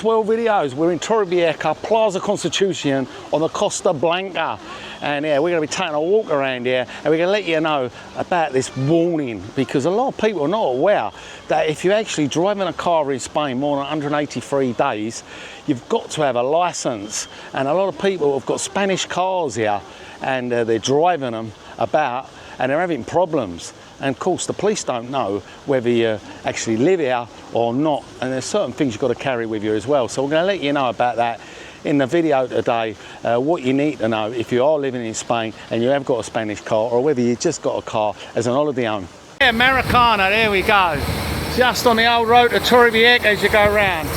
World Videos. We're in Torrevieja, Plaza Constitution on the Costa Blanca. And yeah, we're going to be taking a walk around here and we're going to let you know about this warning, because a lot of people are not aware that if you're actually driving a car in Spain more than 183 days, you've got to have a license. And a lot of people have got Spanish cars here and they're driving them about and they're having problems. And of course the police don't know whether you actually live here or not, and there's certain things you've got to carry with you as well. So we're going to let you know about that in the video today, what you need to know if you are living in Spain and you have got a Spanish car, or whether you just got a car as an holiday home. Yeah, Americana, there we go. Just on the old road to Torrevieja as you go round.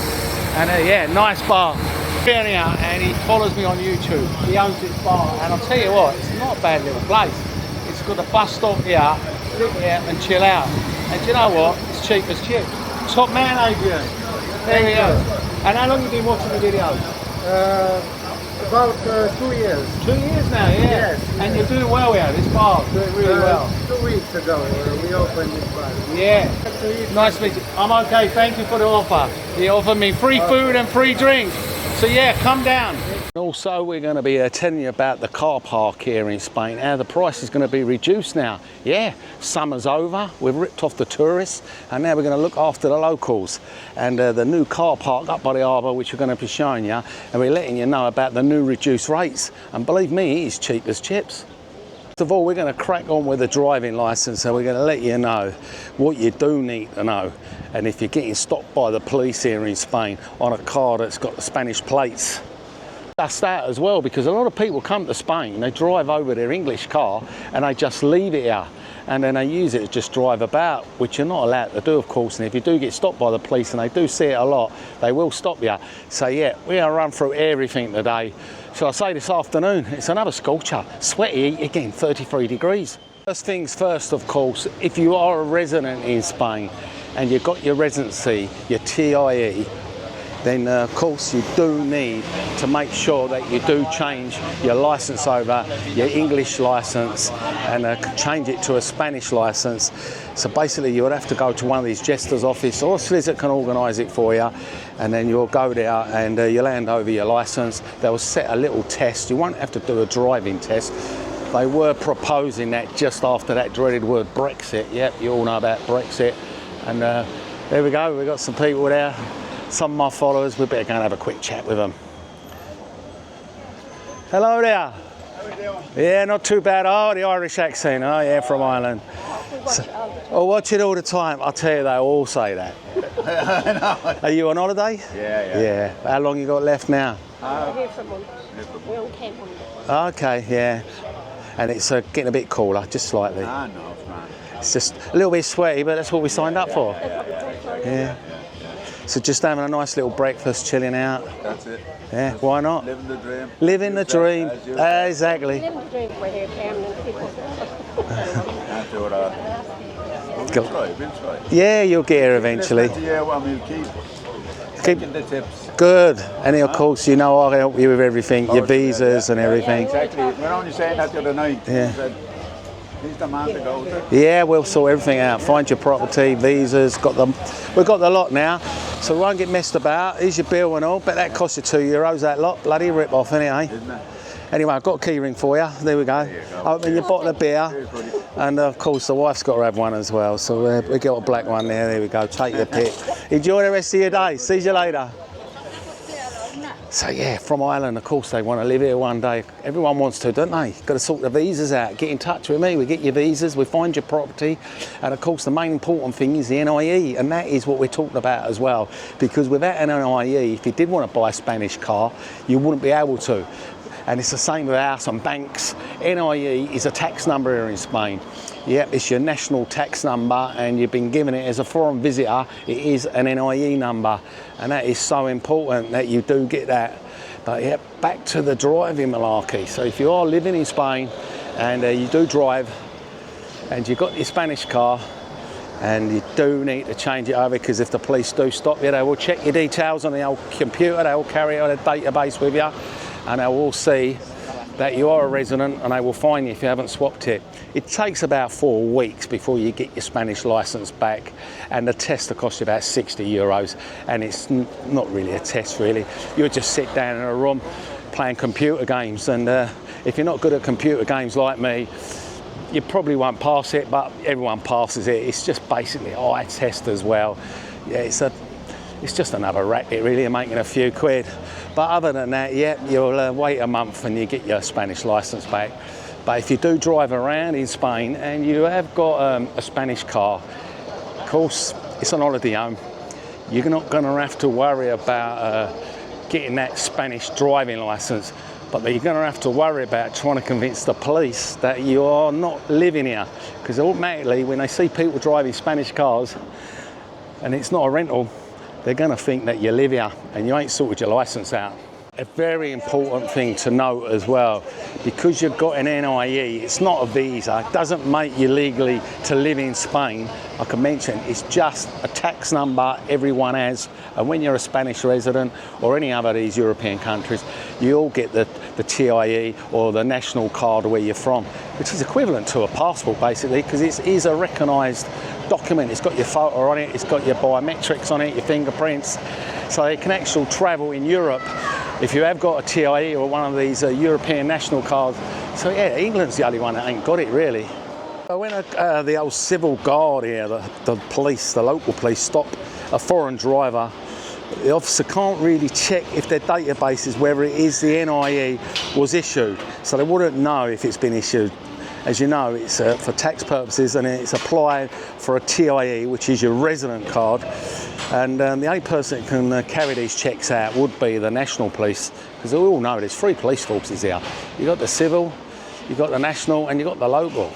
And yeah, nice bar. Here, and he follows me on YouTube. He owns this bar, and I'll tell you what, it's not a bad little place. It's got a bus stop here, sit here and chill out. And do you know what? It's cheap as chips. Top man, Adrian. There we go. And how long have you been watching the videos? About 2 years. 2 years now, yeah? Yes. And you're doing well here, this bar, doing really well. 2 weeks ago, we opened this bar. Yeah. Nice to meet you. I'm okay, thank you for the offer. He offered me free food and free drink. So yeah, come down. Also, we're going to be telling you about the car park here in Spain, how the price is going to be reduced now. Yeah, summer's over, we've ripped off the tourists, and now we're going to look after the locals. And the new car park up by the harbour, which we're going to be showing you, and we're letting you know about the new reduced rates. And believe me, it's cheap as chips. First of all, we're going to crack on with the driving licence, and we're going to let you know what you do need to know. And if you're getting stopped by the police here in Spain on a car that's got the Spanish plates. That's that as well, because a lot of people come to Spain, they drive over their English car and they just leave it here, and then they use it to just drive about, which you're not allowed to do, of course. And if you do get stopped by the police, and they do see it a lot, they will stop you. So yeah, we're going to run through everything today. Shall I say this afternoon, it's another scorcher, sweaty again, 33 degrees. First things first, of course, if you are a resident in Spain and you've got your residency, your TIE, then of course you do need to make sure that you do change your license over, your English license, and change it to a Spanish license. So basically you would have to go to one of these jesters' office, or a solicitor can organise it for you, and then you'll go there and you'll hand over your license. They'll set a little test. You won't have to do a driving test. They were proposing that just after that dreaded word Brexit. Yep, you all know about Brexit. And there we go, we've got some people there. Some of my followers, we better go and have a quick chat with them. Hello there. How are you doing? Yeah, not too bad. Oh, the Irish accent. Oh yeah, from Ireland. I watch it all the time. I'll tell you, they all say that. I know. Are you on holiday? Yeah. How long you got left now? We're here for a month. We're on camp on Okay, yeah. And it's getting a bit cooler, just slightly. I know, man. It's just a little bit sweaty, but that's what we signed up for. Yeah. So just having a nice little breakfast, chilling out. That's it. Yeah, why not? Living the dream. Living the dream. Living Exactly. the dream. We're here permanent people. Can't do it all. We'll try. Yeah, you'll get here eventually. Yeah, well, we'll keep taking the tips. Good. And of course, you know I'll help you with everything, your visas and everything. Exactly. We're only saying that the other night. Yeah. He said, he's the man to go to. Yeah, we'll sort everything out. Find your property, visas, got them. We've got the lot now, so we won't get messed about. Here's your bill and all, but that cost you €2, that lot. Bloody rip-off, anyway. Isn't it? Anyway, I've got a key ring for you. There we go. There you go. Open your bottle of beer. Cheers, buddy. And of course, the wife's got to have one as well. So we got a black one there. There we go. Take your pick. Enjoy the rest of your day. See you later. So yeah, from Ireland, of course, they want to live here one day. Everyone wants to, don't they? Got to sort the visas out. Get in touch with me. We get your visas. We find your property. And of course, the main important thing is the NIE. And that is what we're talking about as well. Because without an NIE, if you did want to buy a Spanish car, you wouldn't be able to. And it's the same with house and banks. NIE is a tax number here in Spain. Yep, it's your national tax number, and you've been given it as a foreign visitor. It is an NIE number, and that is so important that you do get that. But yeah, back to the driving malarkey. So if you are living in Spain and you do drive and you've got your Spanish car, and you do need to change it over, because if the police do stop you, they will check your details on the old computer. They will carry on a database with you, and they will see that you are a resident, and they will fine you if you haven't swapped it. It takes about 4 weeks before you get your Spanish license back, and the test will cost you about €60, and it's not really a test really. You'll just sit down in a room playing computer games, and if you're not good at computer games like me, you probably won't pass it, but everyone passes it. It's just basically an eye test as well. Yeah, it's just another racket really, and making a few quid. But other than that, yeah, you'll wait a month and you get your Spanish license back. But if you do drive around in Spain and you have got a Spanish car, of course, it's an holiday home. You're not going to have to worry about getting that Spanish driving license, but you're going to have to worry about trying to convince the police that you are not living here. Because automatically, when they see people driving Spanish cars and it's not a rental, they're going to think that you live here and you ain't sorted your license out. A very important thing to note as well, because you've got an NIE, it's not a visa, it doesn't make you legally to live in Spain. Like I mentioned, it's just a tax number everyone has, and when you're a Spanish resident or any other of these European countries, you all get the TIE or the national card where you're from, which is equivalent to a passport basically, because it is a recognised document. It's got your photo on it, it's got your biometrics on it, your fingerprints, so you can actually travel in Europe if you have got a TIE or one of these European national cards. So yeah, England's the only one that ain't got it really. So when the old civil guard here, the police, the local police, stop a foreign driver, the officer can't really check if their database is whether it is the NIE was issued. So they wouldn't know if it's been issued. As you know, it's for tax purposes, and it's applied for a TIE, which is your resident card. And the only person that can carry these checks out would be the national police, because we all know there's 3 police forces here. You've got the civil, you've got the national, and you've got the local.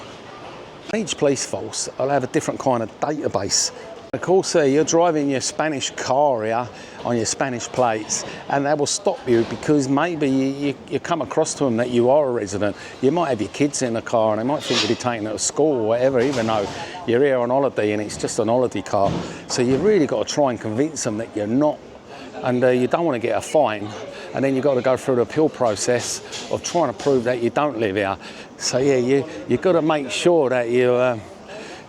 Each police force will have a different kind of database. Of course, you're driving your Spanish car here on your Spanish plates, and they will stop you because maybe you come across to them that you are a resident. You might have your kids in the car and they might think you'll be taking them to school or whatever, even though you're here on holiday and it's just an holiday car. So you've really got to try and convince them that you're not, and you don't want to get a fine. And then you've got to go through the appeal process of trying to prove that you don't live here. So yeah, you've got to make sure that you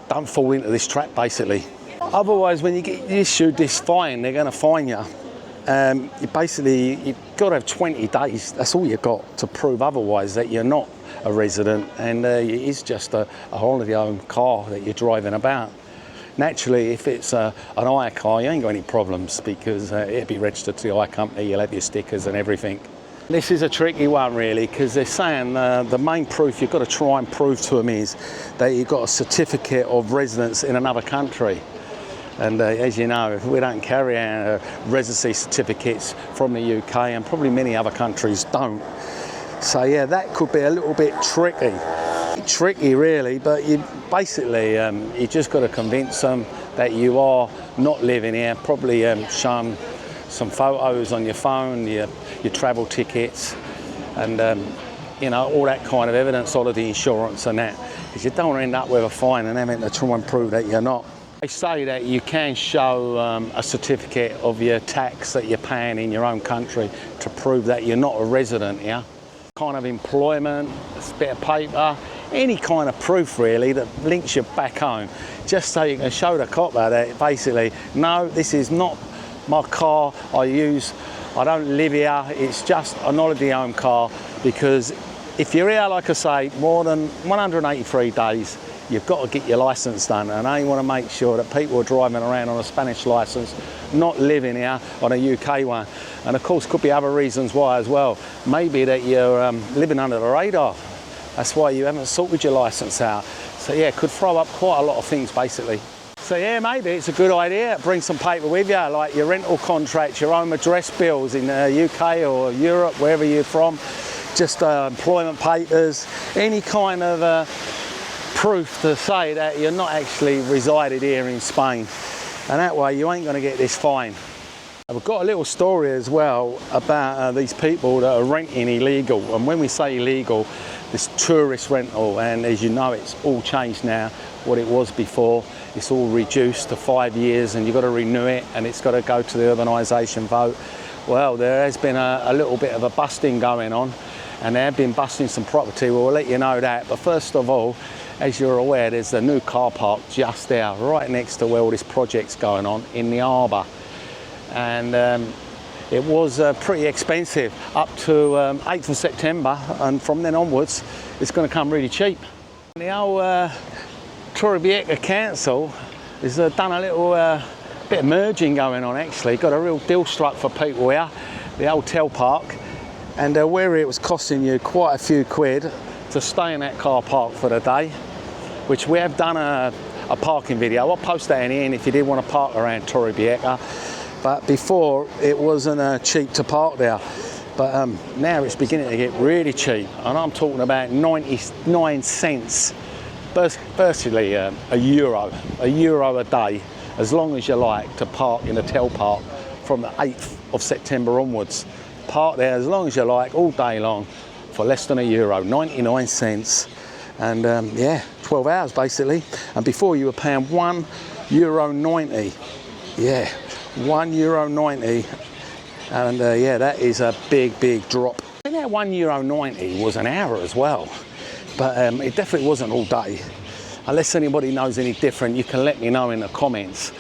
don't fall into this trap basically. Otherwise, when you get issued this fine, they're going to fine you. You've got to have 20 days. That's all you've got to prove otherwise that you're not a resident, and it is just a holiday home car that you're driving about. Naturally, if it's an hire car, you ain't got any problems because it'll be registered to the hire company, you'll have your stickers and everything. This is a tricky one really, because they're saying the main proof you've got to try and prove to them is that you've got a certificate of residence in another country. And as you know, we don't carry our residency certificates from the UK, and probably many other countries don't. So yeah, that could be a little bit tricky. Tricky really, but you basically, you just got to convince them that you are not living here. Probably show them some photos on your phone, your travel tickets, and you know, all that kind of evidence, holiday insurance and that, because you don't want to end up with a fine and having to try and prove that you're not. They say that you can show a certificate of your tax that you're paying in your own country to prove that you're not a resident here. Kind of employment, a bit of paper, any kind of proof really that links you back home, just so you can show the copper that basically, no, this is not my car I use, I don't live here, it's just an holiday home car. Because if you're here, like I say, more than 183 days, you've got to get your licence done, and I want to make sure that people are driving around on a Spanish licence, not living here on a UK one. And of course, could be other reasons why as well. Maybe that you're living under the radar. That's why you haven't sorted your licence out. So yeah, it could throw up quite a lot of things basically. So yeah, maybe it's a good idea to bring some paper with you, like your rental contract, your home address bills in the UK or Europe, wherever you're from, just employment papers, any kind of proof to say that you're not actually resided here in Spain, and that way you ain't going to get this fine. We've got a little story as well about these people that are renting illegal, and when we say illegal, this tourist rental, and as you know, it's all changed now. What it was before, it's all reduced to 5 years, and you've got to renew it, and it's got to go to the urbanisation vote. Well, there has been a little bit of a busting going on, and they have been busting some property. We'll let you know that. But first of all, as you're aware, there's a new car park just there, right next to where all this project's going on in the harbour. And it was pretty expensive up to 8th of September, and from then onwards, it's going to come really cheap. The old Torrevieja Council has done a little bit of merging going on actually. Got a real deal struck for people here, the hotel park, and where it was costing you quite a few quid to stay in that car park for the day, which we have done a parking video. I'll post that in the end if you did want to park around Torrevieja. But before it wasn't cheap to park there, but now it's beginning to get really cheap, and I'm talking about 99 cents, virtually a euro a day, as long as you like, to park in a hotel park from the 8th of September onwards. Park there as long as you like, all day long, for less than a euro, 99 cents. And yeah, 12 hours basically. And before you were paying €1.90. Yeah, €1.90. And yeah, that is a big drop. I think that €1.90 was an hour as well. But it definitely wasn't all day. Unless anybody knows any different, you can let me know in the comments.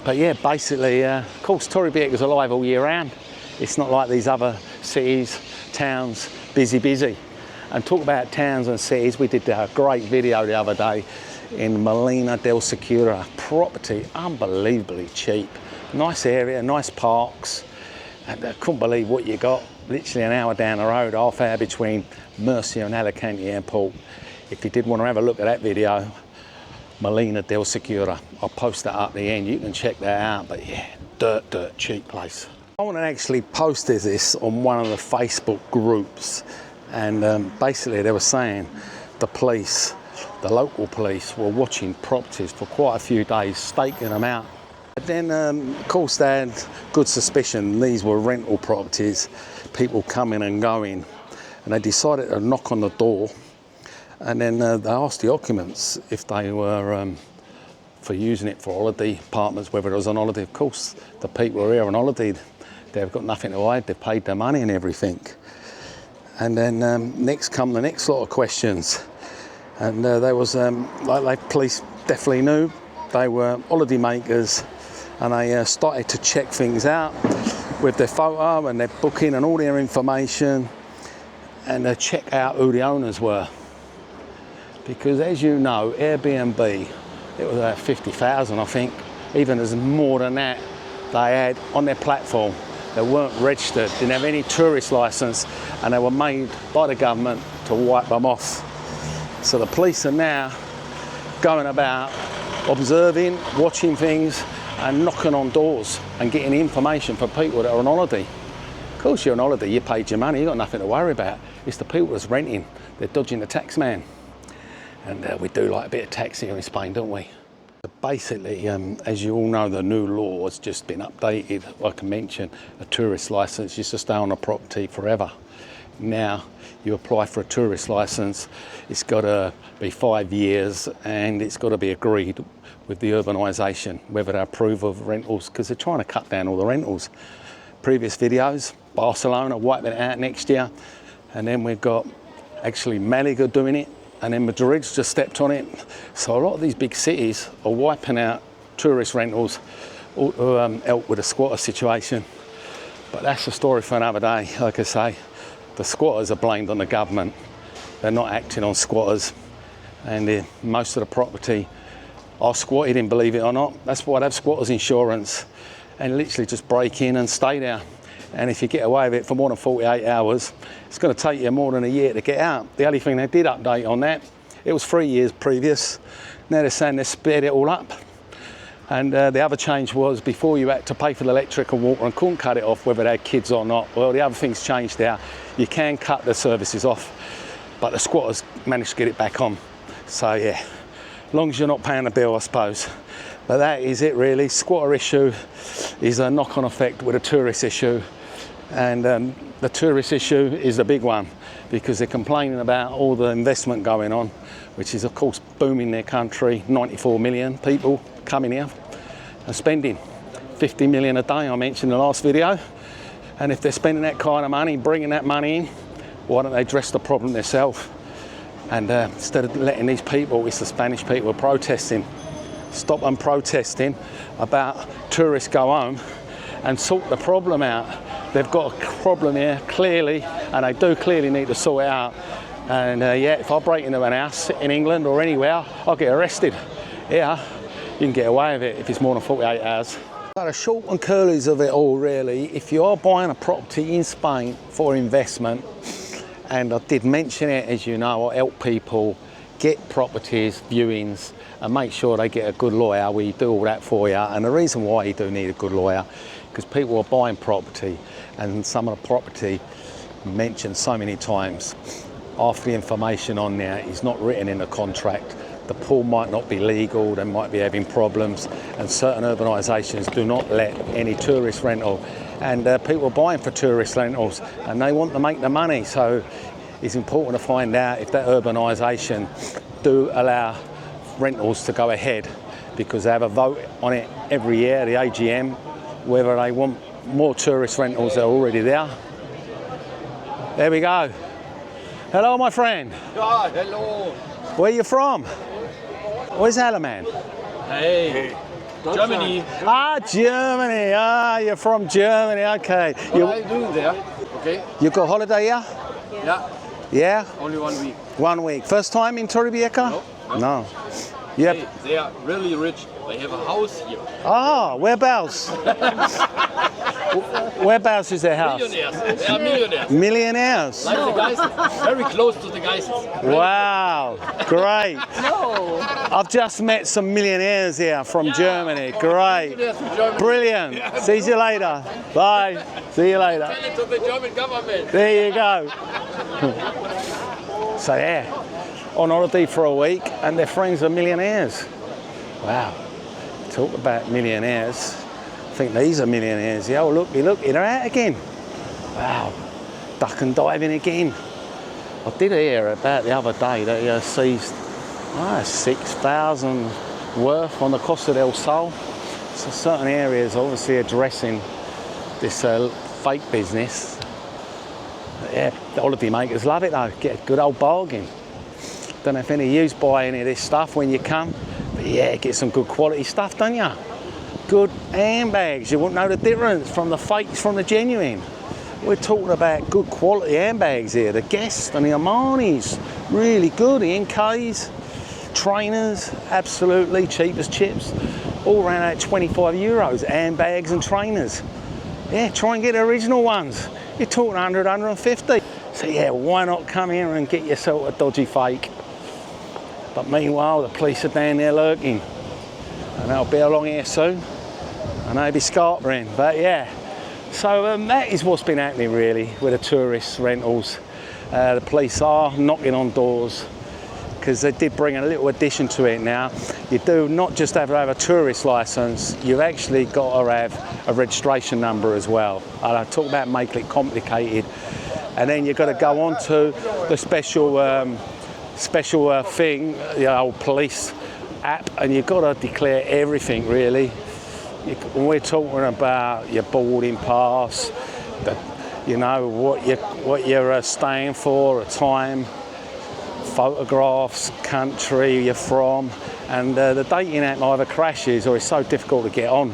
But yeah, basically, of course, Torrevieja is alive all year round. It's not like these other cities, towns, busy. And talk about towns and cities, we did a great video the other day in Molina del Segura. Property, unbelievably cheap. Nice area, nice parks. And I couldn't believe what you got. Literally an hour down the road, half hour between Murcia and Alicante Airport. If you did want to have a look at that video, Molina del Segura, I'll post that up at the end, you can check that out. But yeah, dirt cheap place. I want to actually post this on one of the Facebook groups, and basically they were saying the police, the local police, were watching properties for quite a few days, staking them out. But then of course they had good suspicion these were rental properties, people coming and going, and they decided to knock on the door. And then they asked the occupants if they were for using it for holiday apartments, whether it was on holiday. Of course, the people who are here on holiday, they've got nothing to hide, they've paid their money and everything. And then next come the next lot of questions. And there was, like police definitely knew, they were holiday makers, and they started to check things out with their photo and their booking and all their information, and they check out who the owners were. Because as you know, Airbnb, it was 50,000 I think, even as more than that, they had on their platform. They weren't registered, didn't have any tourist license, and they were made by the government to wipe them off. So the police are now going about observing, watching things, and knocking on doors and getting information for people that are on holiday. Of course you're on holiday, you paid your money, you've got nothing to worry about. It's the people that's renting, they're dodging the tax man. And we do like a bit of tax here in Spain, don't we? Basically, as you all know, the new law has just been updated. Like I mentioned, a tourist license used to stay on a property forever. Now, you apply for a tourist license, it's got to be 5 years, and it's got to be agreed with the urbanisation, whether they approve of rentals, because they're trying to cut down all the rentals. Previous videos, Barcelona wiping it out next year, and then we've got actually Malaga doing it, and then Madrid's just stepped on it. So a lot of these big cities are wiping out tourist rentals to help with the squatter situation. But that's a story for another day. Like I say, the squatters are blamed on the government. They're not acting on squatters, and most of the property are squatted in, believe it or not. That's why they have squatters insurance, and literally just break in and stay there. And if you get away with it for more than 48 hours, it's going to take you more than a year to get out. The only thing they did update on that, it was 3 years previous. Now they're saying they sped it all up. And the other change was before you had to pay for the electric and water and couldn't cut it off whether they had kids or not. Well, the other thing's changed there. You can cut the services off, but the squatters managed to get it back on. So yeah, as long as you're not paying the bill, I suppose. But that is it really. Squatter issue is a knock-on effect with a tourist issue. And the tourist issue is the big one, because they're complaining about all the investment going on, which is of course booming their country. 94 million people coming here and spending 50 million a day, I mentioned in the last video. And if they're spending that kind of money, bringing that money in, why don't they address the problem themselves? And instead of letting these people, it's the Spanish people protesting, stop them protesting about tourists go home and sort the problem out. They've got a problem here, clearly, and they do clearly need to sort it out. And yeah, if I break into an house in England or anywhere, I'll get arrested. Here, you can get away with it if it's more than 48 hours. But the short and curlies of it all, really, if you are buying a property in Spain for investment, and I did mention it, as you know, I help people get properties, viewings, and make sure they get a good lawyer. We do all that for you. And the reason why you do need a good lawyer, because people are buying property, and some of the property mentioned so many times, half the information on there is not written in the contract. The pool might not be legal, they might be having problems, and certain organisations do not let any tourist rental. And people are buying for tourist rentals and they want to make the money. So it's important to find out if that urbanisation do allow rentals to go ahead, because they have a vote on it every year, the AGM, whether they want more tourist rentals that are already there. There we go. Hello, my friend. Ah, hello. Where are you from? Where's Alaman? Hey. Germany. Ah, Germany. Ah, you're from Germany. Okay. What are you doing there? Okay. You got holiday here? Yeah. Yeah? Only 1 week. 1 week. First time in Torrevieja? No. Yep. Hey, they are really rich. They have a house here. Ah, whereabouts? Whereabouts is their house? Millionaires. They are millionaires. Millionaires? Like the guys. Very close to the guys. Wow, great. No. I've just met some millionaires here from Germany. Great. Millionaires from Germany. Brilliant. See you later. Bye. See you later. Tell it to the German government. There you go. So yeah, on holiday for a week and their friends are millionaires. Wow. Talk about millionaires. I think these are millionaires. Yeah, oh, look, they're out again. Wow. Duck and diving again. I did hear about the other day that he seized 6,000 worth on the Costa del Sol. So certain areas obviously addressing this fake business. Yeah, the holiday makers love it though. Get a good old bargain. Don't know if any of you buy any of this stuff when you come, but yeah, get some good quality stuff, don't you? Good handbags. You won't know the difference from the fakes from the genuine. We're talking about good quality handbags here. The Guest and the Armani's, really good. The NKs, trainers, absolutely cheap as chips. All around at 25 euros, handbags and trainers. Yeah, try and get the original ones. You're talking 100, 150. So yeah, why not come here and get yourself a dodgy fake? But meanwhile, the police are down there lurking. And they'll be along here soon. And they'll be scarpering, but yeah. So that is what's been happening really with the tourist rentals. The police are knocking on doors because they did bring a little addition to it now. You do not just have to have a tourist license, you've actually got to have a registration number as well. And I talk about making it complicated. And then you've got to go on to the special thing, the old police app, and you've got to declare everything really. When we're talking about your boarding pass, you know what you're staying for, a time, photographs, country you're from, and the dating app either crashes or it's so difficult to get on.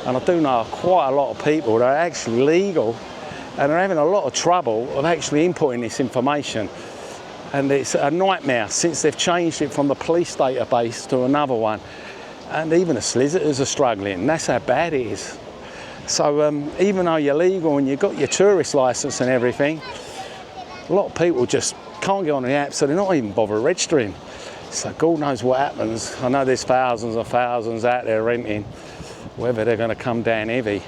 And I do know quite a lot of people that are actually legal and are having a lot of trouble of actually inputting this information. And it's a nightmare since they've changed it from the police database to another one. And even the solicitors are struggling. That's how bad it is. So even though you're legal and you've got your tourist license and everything, a lot of people just can't get on the app, so they're not even bothering registering. So God knows what happens. I know there's thousands and thousands out there renting, whether they're going to come down heavy.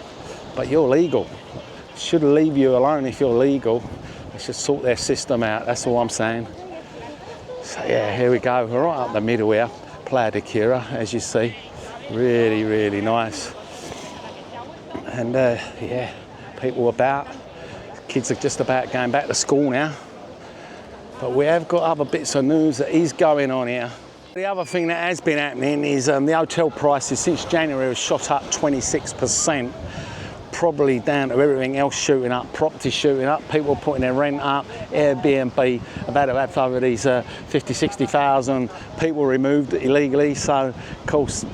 But you're legal. Should leave you alone if you're legal. They should sort their system out. That's all I'm saying. So yeah, here we go. We're right up the middle here. Playa de Cura, as you see, really, really nice. And yeah, people about. Kids are just about going back to school now. But we have got other bits of news that is going on here. The other thing that has been happening is the hotel prices since January have shot up 26%. probably down to everything else shooting up, property shooting up, people putting their rent up, Airbnb have had to have over these 50, 60,000 people removed illegally, so of course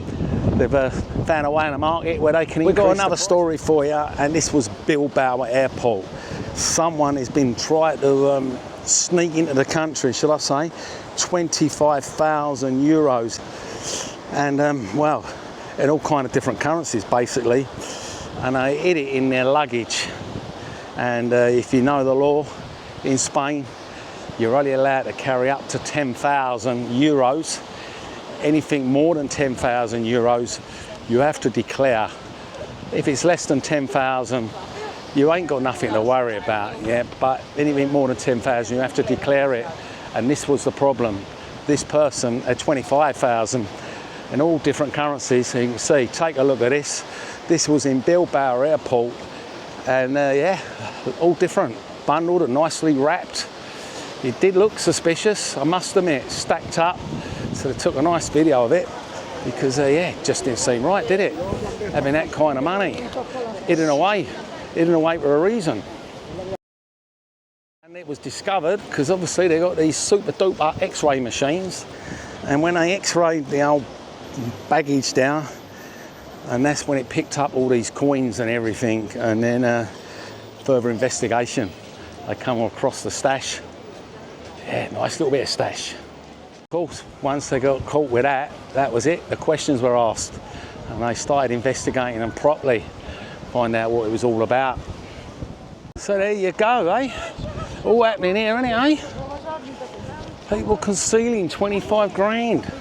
they've found a way in the market where they can increase. We've got another story for you, and this was Bilbao Airport. Someone has been trying to sneak into the country, shall I say, 25,000 euros, and well, in all kind of different currencies basically, and they hid it in their luggage. And if you know the law in Spain, you're only allowed to carry up to 10,000 euros. Anything more than 10,000 euros, you have to declare. If it's less than 10,000, you ain't got nothing to worry about, yeah, but anything more than 10,000, you have to declare it. And this was the problem. This person had 25,000 in all different currencies, so you can see, take a look at this. This was in Bilbao Airport, and yeah, all different, bundled and nicely wrapped. It did look suspicious, I must admit, stacked up. So they took a nice video of it, because yeah, it just didn't seem right, did it? Having that kind of money, hidden away for a reason. And it was discovered, because obviously they got these super duper x-ray machines, and when they x-rayed the old baggage down, and that's when it picked up all these coins and everything, and then further investigation, they come across the stash. Yeah, nice little bit of stash. Of course, once they got caught with that, that was it. The questions were asked, and they started investigating them properly, find out what it was all about. So there you go, eh? All happening here, isn't it, eh? People concealing 25 grand.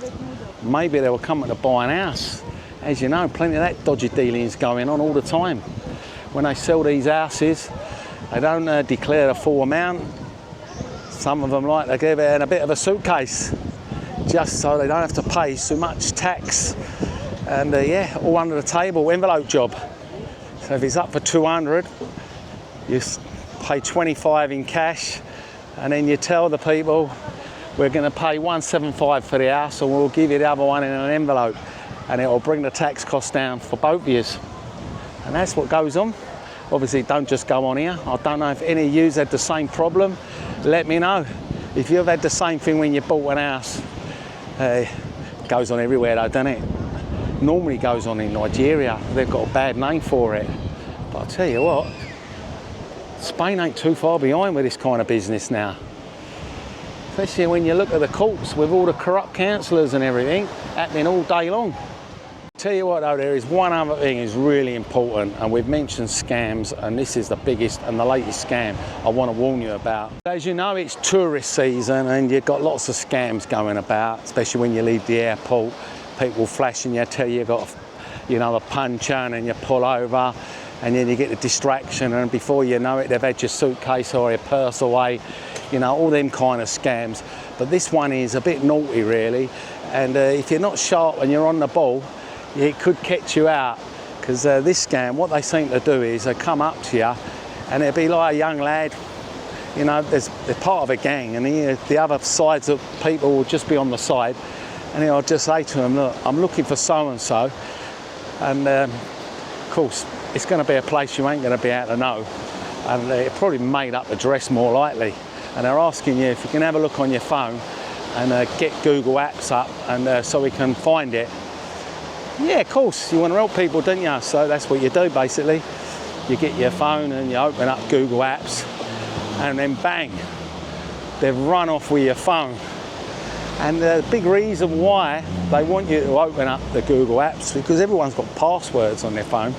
Maybe they were coming to buy an house. As you know, plenty of that dodgy dealings going on all the time. When they sell these houses, they don't declare the full amount. Some of them like to give it in a bit of a suitcase, just so they don't have to pay so much tax. And yeah, all under the table, envelope job. So if it's up for 200, you pay 25 in cash, and then you tell the people, we're going to pay 175 for the house, and we'll give you the other one in an envelope, and it will bring the tax cost down for both of you. And that's what goes on. Obviously, don't just go on here. I don't know if any of you had the same problem. Let me know. If you've had the same thing when you bought an house, it goes on everywhere though, doesn't it? Normally goes on in Nigeria. They've got a bad name for it. But I'll tell you what, Spain ain't too far behind with this kind of business now. Especially when you look at the courts with all the corrupt councillors and everything happening all day long. Tell you what though, there is one other thing is really important, and we've mentioned scams, and this is the biggest and the latest scam I want to warn you about. As you know, it's tourist season, and you've got lots of scams going about, especially when you leave the airport. People flashing you, tell you got, you know, the manchon, and you pull over, and then you get the distraction, and before you know it, they've had your suitcase or your purse away. You know, all them kind of scams. But this one is a bit naughty really, and if you're not sharp and you're on the ball, it could catch you out. Because this scam, what they seem to do is they come up to you, and it'll be like a young lad, you know, they're part of a gang, and the other sides of people will just be on the side, and I'll just say to them, look, I'm looking for so-and-so, and of course, it's going to be a place you ain't going to be able to know, and they're probably made up address more likely, and they're asking you if you can have a look on your phone and get Google Apps up, and so we can find it. Yeah, of course, you want to help people, don't you? So that's what you do basically. You get your phone and you open up Google Apps, and then bang, they've run off with your phone. And the big reason why they want you to open up the Google Apps, because everyone's got passwords on their phone.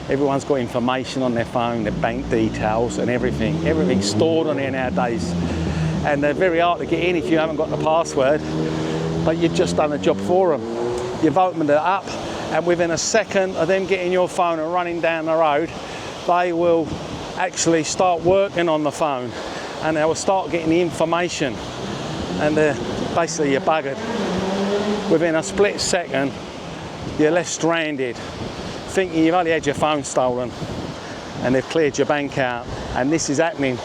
Everyone's got information on their phone, their bank details and everything. Everything's stored on there nowadays. And they're very hard to get in if you haven't got the password, but you've just done a job for them. You've opened it up, and within a second of them getting your phone and running down the road, they will actually start working on the phone, and they will start getting the information, and basically you're buggered. Within a split second, you're left stranded, thinking you've only had your phone stolen, and they've cleared your bank out. And this is happening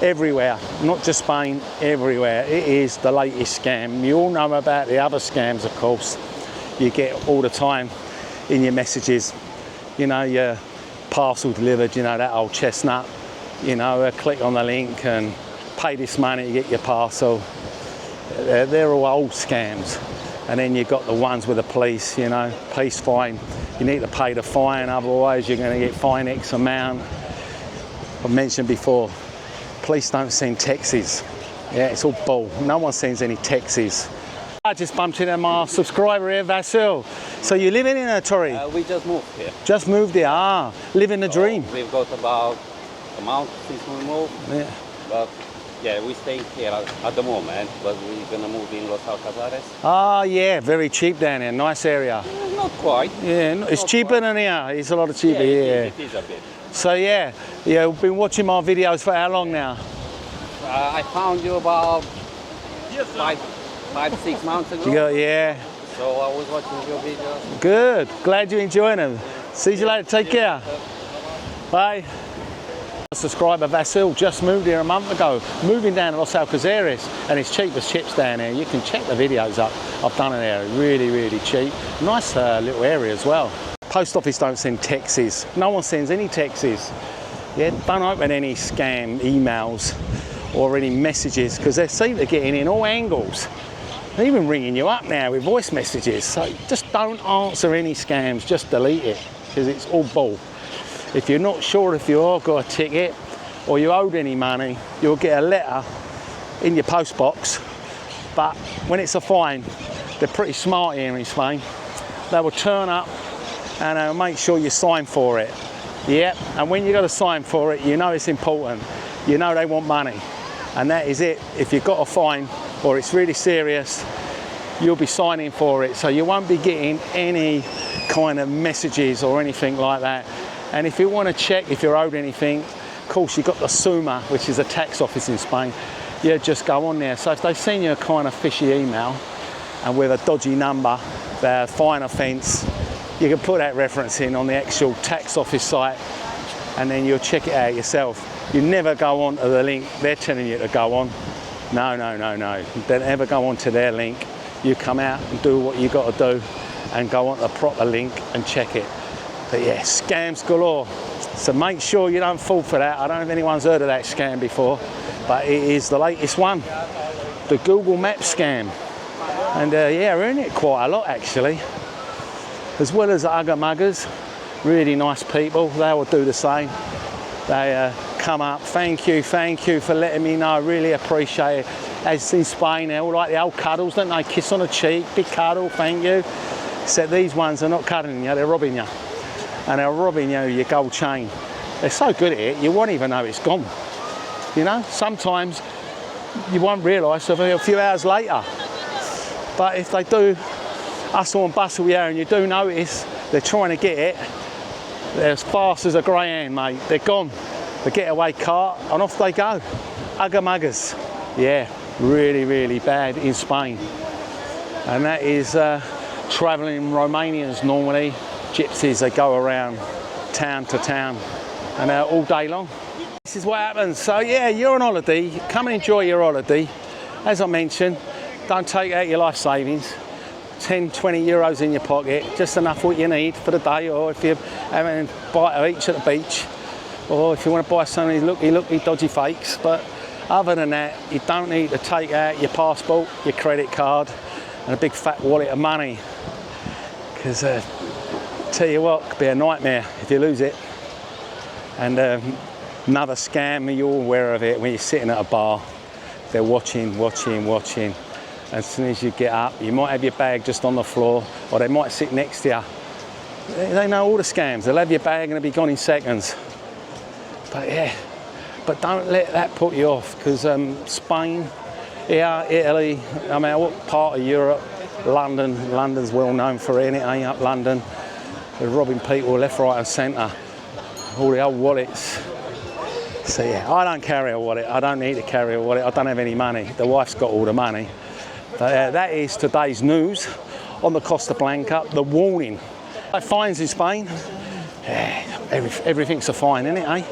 everywhere, not just Spain, everywhere. It is the latest scam. You all know about the other scams, of course, you get all the time in your messages. You know, your parcel delivered, you know, that old chestnut, you know, click on the link and pay this money to get your parcel. They're all old scams. And then you've got the ones with the police, you know, police fine. You need to pay the fine, otherwise you're going to get fined X amount. I've mentioned before, police don't send texts. Yeah, it's all bull. No one sends any texts. I just bumped into my subscriber here, Vasil. So you're living in a Torre? We just moved here. Just moved here, living the dream. We've got about a month since we moved. Yeah. But yeah, we're staying here at the moment, but we're gonna move in Los Alcazares. Yeah, very cheap down here, nice area. Not quite. Yeah, it's cheaper than here. It's a lot cheaper here. It is a bit. So yeah, you've been watching my videos for how long now? I found you about 5-6 months ago. Yeah. So I was watching your videos. Good. Glad you're enjoying them. See you later. Take care. Bye. Subscriber Vasil just moved here a month ago, moving down to Los Alcazares, and it's cheap as chips down here. You can check the videos up I've done in there. Really, really cheap. Nice little area as well. Post office don't send texts. No one sends any texts. Yeah, don't open any scam emails or any messages, because they seem to get in all angles. They're even ringing you up now with voice messages. So just don't answer any scams, just delete it, because it's all bull. If you're not sure if you've got a ticket or you owed any money, you'll get a letter in your post box. But when it's a fine, they're pretty smart here in Spain. They will turn up and they'll make sure you sign for it. Yeah, and when you got to sign for it, you know it's important. You know they want money. And that is it. If you've got a fine or it's really serious, you'll be signing for it. So you won't be getting any kind of messages or anything like that. And if you want to check if you're owed anything, of course you've got the SUMA, which is a tax office in Spain. You just go on there. So if they send you a kind of fishy email and with a dodgy number, the fine offence, you can put that reference in on the actual tax office site and then you'll check it out yourself. You never go on to the link they're telling you to go on. No. Don't ever go on to their link. You come out and do what you got to do and go on to the proper link and check it. But yeah, scams galore. So make sure you don't fall for that. I don't know if anyone's heard of that scam before, but it is the latest one. The Google Maps scam. And yeah, we're in it quite a lot actually. As well as the Ugga Muggers, really nice people. They will do the same. They come up, thank you for letting me know, really appreciate it. As in Spain, they all like the old cuddles, don't they? Kiss on the cheek, big cuddle, thank you. Except these ones are not cuddling you, they're robbing you. And they're robbing you your gold chain. They're so good at it, you won't even know it's gone. You know, sometimes you won't realise until a few hours later. But if they do hustle and bustle you and you do notice they're trying to get it, they're as fast as a greyhound, mate. They're gone. The getaway car, and off they go. Ugga Muggers. Yeah, really, really bad in Spain. And that is travelling Romanians normally. Gypsies, they go around town to town and all day long. This is what happens. So yeah, you're on holiday. Come and enjoy your holiday. As I mentioned, don't take out your life savings. 10, 20 euros in your pocket, just enough what you need for the day, or if you're having a bite of each at the beach, or if you want to buy some of these looky dodgy fakes. But other than that, you don't need to take out your passport, your credit card and a big fat wallet of money, because tell you what, it could be a nightmare if you lose it. And another scam, you're aware of it when you're sitting at a bar. They're watching. As soon as you get up, you might have your bag just on the floor, or they might sit next to you. They know all the scams. They'll have your bag and it'll be gone in seconds. But yeah, but don't let that put you off, because Spain, yeah, Italy, I mean, what part of Europe? London's well known for it, ain't up London. They're robbing people left, right and centre. All the old wallets. So yeah, I don't carry a wallet. I don't need to carry a wallet. I don't have any money. The wife's got all the money. But that is today's news on the Costa Blanca. The warning. Fines in Spain. Yeah, everything's a fine, isn't it, eh?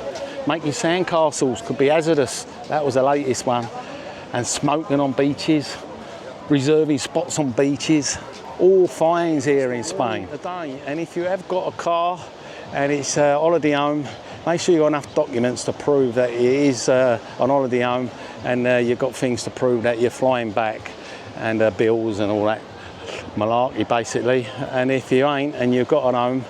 Making sandcastles could be hazardous. That was the latest one. And smoking on beaches, reserving spots on beaches. All fines here in Spain. And if you have got a car, and it's a holiday home. Make sure you've got enough documents to prove that it is an holiday home, and you've got things to prove that you're flying back, and bills and all that malarkey basically. And if you ain't, and you've got an home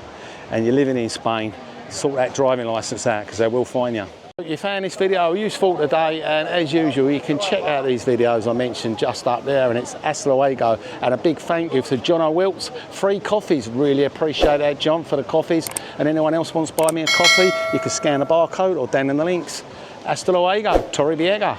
and you're living in Spain, sort that driving licence out, because they will fine you. If you found this video useful today, and as usual you can check out these videos I mentioned just up there, and it's hasta luego. And a big thank you to John O'Wilts, free coffees, really appreciate that John for the coffees. And anyone else wants to buy me a coffee, you can scan the barcode or down in the links. Hasta luego, Torrevieja.